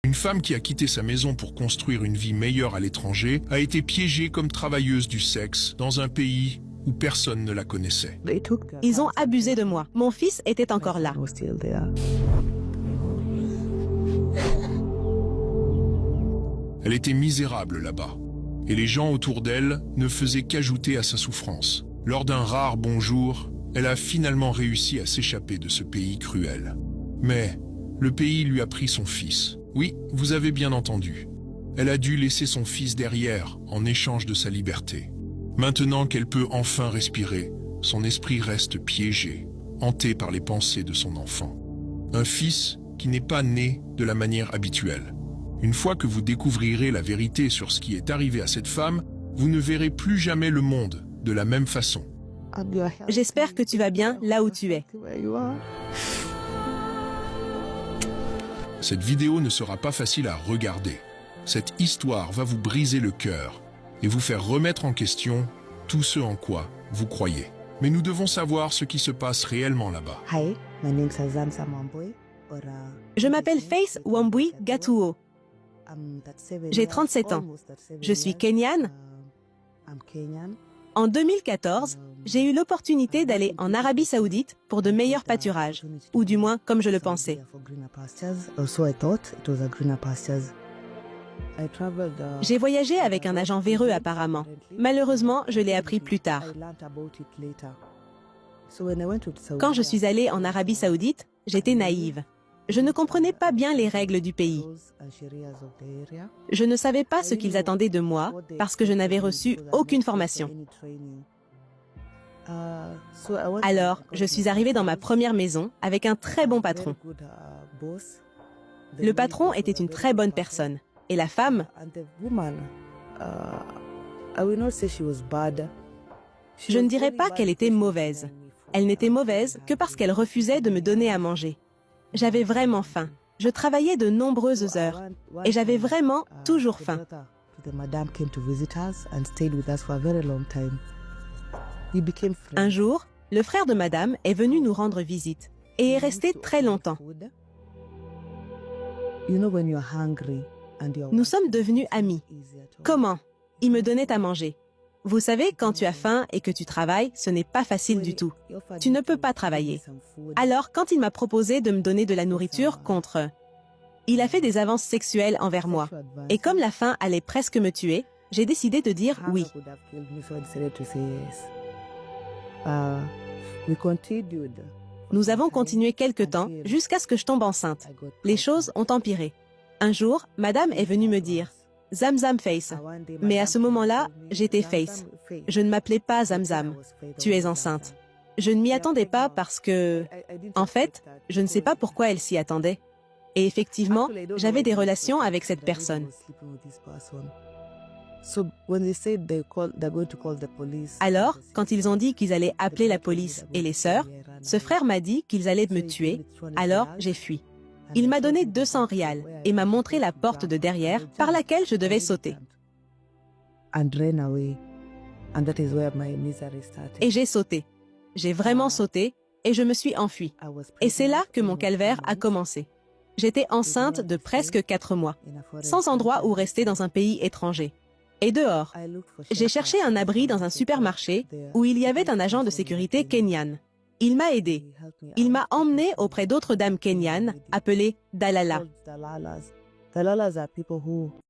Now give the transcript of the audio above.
Une femme qui a quitté sa maison pour construire une vie meilleure à l'étranger a été piégée comme travailleuse du sexe dans un pays où personne ne la connaissait. Ils ont abusé de moi. Mon fils était encore là. Elle était misérable là-bas, et les gens autour d'elle ne faisaient qu'ajouter à sa souffrance. Lors d'un rare bonjour, elle a finalement réussi à s'échapper de ce pays cruel. Mais le pays lui a pris son fils. Oui, vous avez bien entendu. Elle a dû laisser son fils derrière en échange de sa liberté. Maintenant qu'elle peut enfin respirer, son esprit reste piégé, hanté par les pensées de son enfant. Un fils qui n'est pas né de la manière habituelle. Une fois que vous découvrirez la vérité sur ce qui est arrivé à cette femme, vous ne verrez plus jamais le monde de la même façon. J'espère que tu vas bien là où tu es. Cette vidéo ne sera pas facile à regarder. Cette histoire va vous briser le cœur et vous faire remettre en question tout ce en quoi vous croyez. Mais nous devons savoir ce qui se passe réellement là-bas. Hi, my name is Azansa Mamboy. Je m'appelle Faith Wambui Gatuo. J'ai 37 ans. Je suis kenyane. En 2014, j'ai eu l'opportunité d'aller en Arabie Saoudite pour de meilleurs pâturages, ou du moins comme je le pensais. J'ai voyagé avec un agent véreux apparemment. Malheureusement, je l'ai appris plus tard. Quand je suis allée en Arabie Saoudite, j'étais naïve. Je ne comprenais pas bien les règles du pays. Je ne savais pas ce qu'ils attendaient de moi parce que je n'avais reçu aucune formation. Alors, je suis arrivée dans ma première maison avec un très bon patron. Le patron était une très bonne personne. Et la femme, je ne dirais pas qu'elle était mauvaise. Elle n'était mauvaise que parce qu'elle refusait de me donner à manger. J'avais vraiment faim. Je travaillais de nombreuses heures et j'avais vraiment toujours faim. Un jour, le frère de madame est venu nous rendre visite et est resté très longtemps. Nous sommes devenus amis. Comment? Il me donnait à manger. Vous savez, quand tu as faim et que tu travailles, ce n'est pas facile du tout. Tu ne peux pas travailler. Alors, quand il m'a proposé de me donner de la nourriture contre... Il a fait des avances sexuelles envers moi. Et comme la faim allait presque me tuer, j'ai décidé de dire oui. Nous avons continué quelque temps jusqu'à ce que je tombe enceinte. Les choses ont empiré. Un jour, madame est venue me dire « Zamzam Face ». Mais à ce moment-là, j'étais Face. Je ne m'appelais pas Zamzam. Tu es enceinte. Je ne m'y attendais pas parce que... En fait, je ne sais pas pourquoi elle s'y attendait. Et effectivement, j'avais des relations avec cette personne. Alors, quand ils ont dit qu'ils allaient appeler la police et les sœurs, ce frère m'a dit qu'ils allaient me tuer, alors j'ai fui. Il m'a donné 200 rials et m'a montré la porte de derrière par laquelle je devais sauter. Et j'ai sauté. J'ai vraiment sauté et je me suis enfuie. Et c'est là que mon calvaire a commencé. J'étais enceinte de presque 4 mois, sans endroit où rester dans un pays étranger. Et dehors, j'ai cherché un abri dans un supermarché où il y avait un agent de sécurité kenyan. Il m'a aidé. Il m'a emmené auprès d'autres dames kenyanes appelées Dalala.